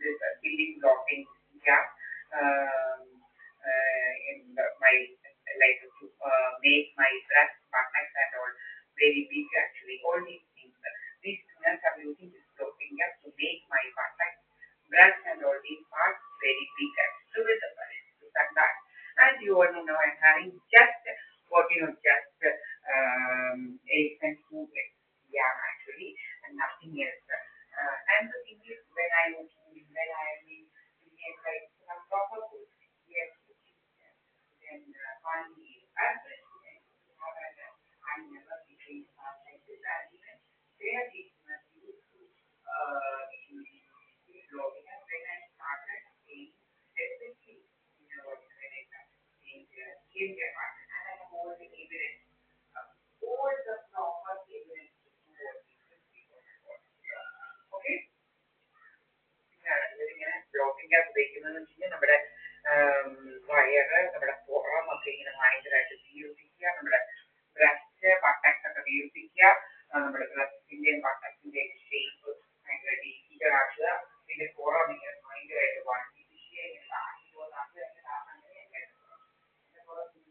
this filling blocking gap in my like to make my breast buttocks and all very big actually. All these things. These students are using this blocking gap to make my buttocks, breast and all these parts very big actually. So that. And you all know I'm having just just 8 and 2 legs. Yeah, actually, and nothing else. And the thing is, when I am in like some proper food, yes, then finally, as a student, I never became like this, and even their teachers used to when I started seeing, especially when I started seeing their partner, and I have all the evidence, all the proper evidence to what okay. ഇതിങ്ങനെ blocking ആക്കി വെക്കുന്നതെന്ന് വെച്ച് കഴിഞ്ഞാൽ നമ്മുടെ വയറ് നമ്മുടെ പുറമൊക്കെ ഇങ്ങനെ ഭയങ്കരമായിട്ട് വീർപ്പിക്കുക, നമ്മുടെ ബ്രസ്റ്റ് ബട്ടക്സ് ഒക്കെ വീർപ്പിക്കുക, നമ്മുടെ ബ്രസ്റ്റിന്റെയും ബട്ടക്സിന്റെയും ഷേപ്പ് ഭയങ്കര ഡീറ്റെയിൽ ആക്കുക, ഇതിന്റെ പുറം ഇങ്ങനെ ഭയങ്കരമായിട്ട് വർദ്ധിപ്പിക്കുക, ഇങ്ങനെ താഴ്ത്തി പോകുന്ന അങ്ങനെയൊക്കെ പുറത്തോട്ടുള്ള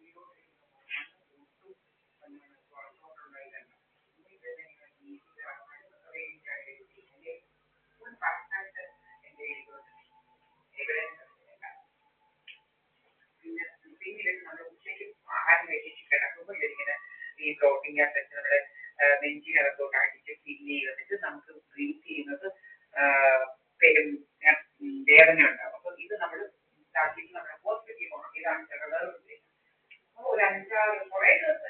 ഇതല്ല പിന്നെ നമ്മൾ ഉച്ചയ്ക്ക് ആഹാരം കഴിച്ചിട്ട് കിടക്കുമ്പോൾ ഇതിങ്ങനെ ഈ ബ്ലോക്കിംഗ് എഫക്ട് നമ്മുടെ നെഞ്ചിനകത്തോട്ട് അടിച്ച് ഫില്ല് ചെയ്തിട്ട് നമുക്ക് ബ്രീത്ത് ചെയ്യുന്നത് വേദന ഉണ്ടാവും. അപ്പൊ ഇത് നമ്മൾ നമ്മുടെ ഹോസ്പിറ്റലിൽ പോകണം. ഇതാണ് ചെറുതാറ് അപ്പോൾ ഒരു 5-6 കുറേ ദിവസം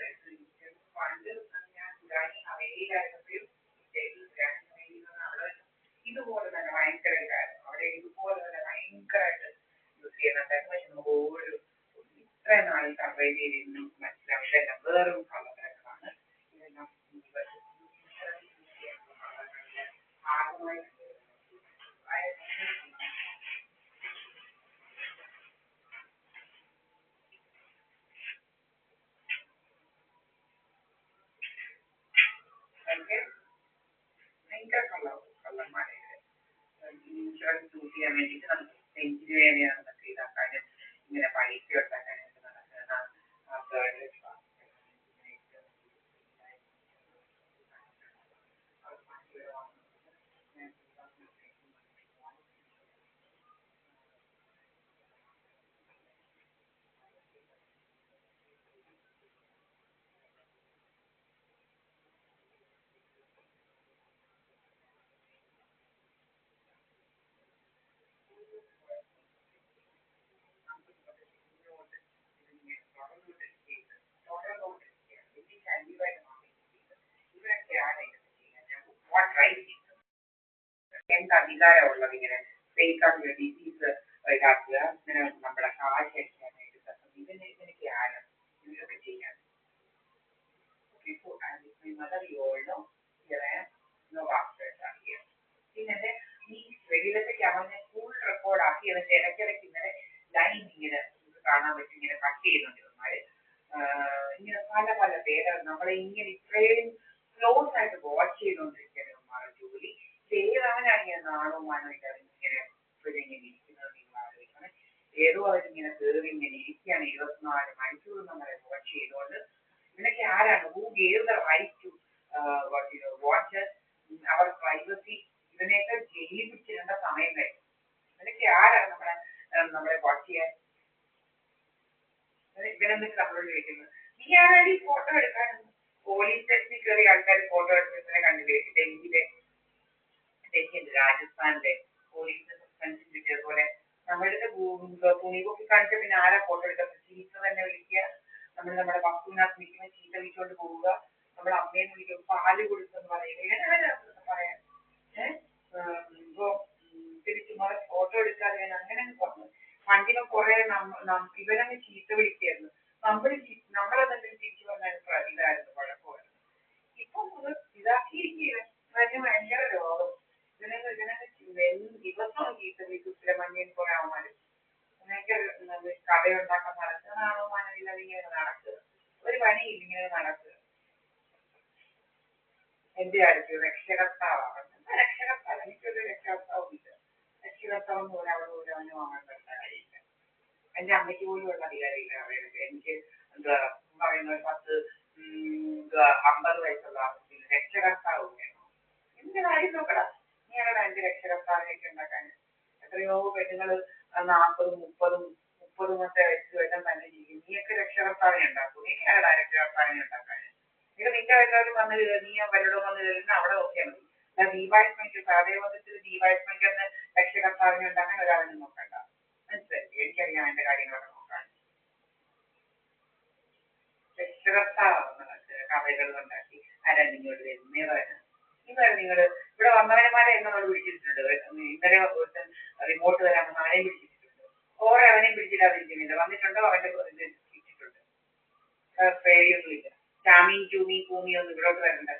പണ്ട് ഞാൻ അവയിലായിരുന്നപ്പോഴും അവിടെ ഇതുപോലെ തന്നെ ഭയങ്കര ഇതായിരുന്നു. അവിടെ ഇതുപോലെ തന്നെ ഭയങ്കരമായിട്ട് യൂസ് ചെയ്യുന്നുണ്ടായിരുന്നു. പക്ഷെ നമുക്ക് ഒരു ഇത്രയും നാൾ സർവൈവ് ചെയ്തിരുന്നു മനസ്സിലാവും. ഇതെല്ലാം വേറും കളകളാണ്. ഇതെല്ലാം ഭാഗമായി ഭയങ്കര കള്ളന്മാരെ ഇൻഷുറൻസ് ചൂസ് ചെയ്യാൻ വേണ്ടിയിട്ട് നമുക്ക് നെഞ്ചിന് വേദനയാണെന്നൊക്കെ ഇതാക്കാനും ഇങ്ങനെ പൈസ ഉണ്ടാക്കാനായിട്ട് നടക്കുന്ന എന്ത് അധികാരമുള്ളത് ഇങ്ങനെ ഫേക്ക് ആയിട്ടുള്ള ഡിസീസ് ഇതാക്കുക, ഇങ്ങനെ നമ്മുടെ കാശ് അടിക്കാനായിട്ട് ഇതിനൊക്കെ ആരാണ് ഇതൊക്കെ ചെയ്യാൻ? പിന്നെ ഈ വെളിയിലത്തേക്ക് അവനെ ഫുൾ റെക്കോർഡ് ആക്കി അതിന്റെ ഇടയ്ക്കിടയ്ക്ക് ഇങ്ങനെ ലൈൻ ഇങ്ങനെ കാണാൻ പറ്റും, ഇങ്ങനെ കട്ട് ചെയ്യുന്നുണ്ട് ഇങ്ങനെ പല പല പേര് നമ്മളെ ഇങ്ങനെ ഇത്രയും ക്ലോസ് ആയിട്ട് വാച്ച് ചെയ്തുകൊണ്ടിരിക്കുന്ന ജോലി ഏതാനാണ് നാണോ മാനോ ഇങ്ങനെ ഇങ്ങനെ ഇരിക്കുന്നത് നിങ്ങൾ ആലോചിക്കണം. ഏതോ അവരിങ്ങനെ കയറി ഇങ്ങനെ ഇരിക്കുകയാണ് 24 മണിക്കൂർ നമ്മളെ വാച്ച് ചെയ്തുകൊണ്ട്. ഇതിനൊക്കെ ആരാണ് who gave the right to watch അവർ പ്രൈവസി? ഇതിനെയൊക്കെ ജയിലിൽ പിടിച്ചിടേണ്ട സമയം കഴിഞ്ഞു. ഇതിനൊക്കെ ആരാണ് നമ്മളെ വാച്ച് ചെയ്യാൻ? ഇവരെന്നിട്ട് നമ്മളോട് ചോദിക്കുന്നത് നീ ആരാണ് ഈ ഫോട്ടോ എടുക്കാനെന്ന്? പോലീസ് സ്റ്റേഷനിൽ കയറി ആൾക്കാർ ഫോട്ടോ എടുത്തതിനെ കണ്ടില്ലേ? ഡൽഹിയിലെ രാജസ്ഥാനിലെ പോലീസ് സസ്പെൻഷൻ കിട്ടിയതുപോലെ നമ്മളുടെ തുണികൊക്കെ കാണിച്ച പിന്നെ ആരാ ഫോട്ടോ എടുക്കുക? ചീത്ത തന്നെ വിളിക്കുക, നമ്മുടെ വസ്തുവിനകത്ത് നിൽക്കുന്ന ചീത്ത വിളിച്ചുകൊണ്ട് പോവുക, നമ്മുടെ അമ്മയെന്ന് വിളിക്കും, പാല് കൊടുത്തെന്ന് പറയുന്നത് പറയാൻ ഇപ്പൊ തിരിച്ചു ഫോട്ടോ എടുക്കാതെ അങ്ങനെ പറഞ്ഞു. പണ്ടിനെ കുറെ ഇവരങ്ങ് ചീത്ത വിളിക്കായിരുന്നു, നമ്മളെന്തെങ്കിലും തിരിച്ചു പറഞ്ഞാൽ പ്രതികാരത്ത് കുഴപ്പമായിരുന്നു. ഇപ്പൊ ഇതാക്കിയിരിക്കുക ഭയങ്കര രോഗം. ദിവസം ചീത്ത വിളിക്കും സുബ്രഹ്മണ്യൻ കുറെ അവന്മാരും ഭയങ്കര കഥയുണ്ടാക്കാൻ നടക്കുന്നതാണോ മാനമില്ലാതെ ഇങ്ങനെ നടക്കുക, ഒരു പണിയില്ല ഇങ്ങനെ നടക്കുക. എന്റെ അടുത്ത് രക്ഷകർത്താവാണ്. രക്ഷകർത്താവ് എനിക്കൊരു രക്ഷകർത്താവും ഇല്ല. രക്ഷകർത്താവ് എന്ന് പോലെ അവിടെ പോലും അവന് വാങ്ങാൻ പറ്റുന്ന കാര്യമില്ല. എന്റെ അമ്മയ്ക്ക് പോലും ഉള്ള അധികാരമില്ല അവരുടെ. എനിക്ക് എന്താ പറയുന്ന ഒരു 50 വയസ്സുള്ള രക്ഷകർത്താവ് വേണം. എന്റെ കാര്യം നോക്കടാ, നീ ആരാടാ എന്റെ രക്ഷകർത്താവിനെയൊക്കെ ഉണ്ടാക്കാൻ? എത്രയോ പെണ്ണുങ്ങള് 40, 30 വയസ്സ് വരെ തന്നെ ജീവിക്കും. നീയൊക്കെ രക്ഷകർത്താവിനെ ഉണ്ടാക്കും. നീ ആരാടാ രക്ഷകർത്താവിനെ ഉണ്ടാക്കാൻ? നീ നിന്റെ വല്ലവരും വന്ന് നീ വല്ലതും വന്ന് കയറുന്ന അവിടെ നോക്കിയാൽ മതി. ദീപാവലിക്ക് സാധേവത്തിൽ ദീപാവലിക്ക് രക്ഷകർത്താവിനെ ഉണ്ടാക്കാൻ ഒരാളിനും നോക്കണ്ട. മനസ്സിലായി? എനിക്കറിയാം എന്റെ കാര്യങ്ങളൊക്കെ നോക്കാൻ. രക്ഷകർത്താവുന്ന കഥകൾ ഉണ്ടാക്കി ആരാണ്ടിങ്ങോട്ട് വരുന്നേതാണ്. ഇന്നലെ നിങ്ങള് ഇവിടെ വന്നവന്മാരെ നമ്മൾ പിടിച്ചിട്ടുണ്ട്. ഇന്നലെ റിമോട്ട് തരാൻ അവനെയും പിടിച്ചിട്ടുണ്ട്. ഓരോ അവനെയും പിടിച്ചിട്ടാതിരിക്കുന്നില്ല. വന്നിട്ടുണ്ടോ അവന്റെ പിടിച്ചിട്ടുണ്ട്. പേടിയൊന്നുമില്ല. ചാമിയും ചൂമിയും കൂമിയും ഒന്നും ഇവിടോട്ട് വരണ്ട.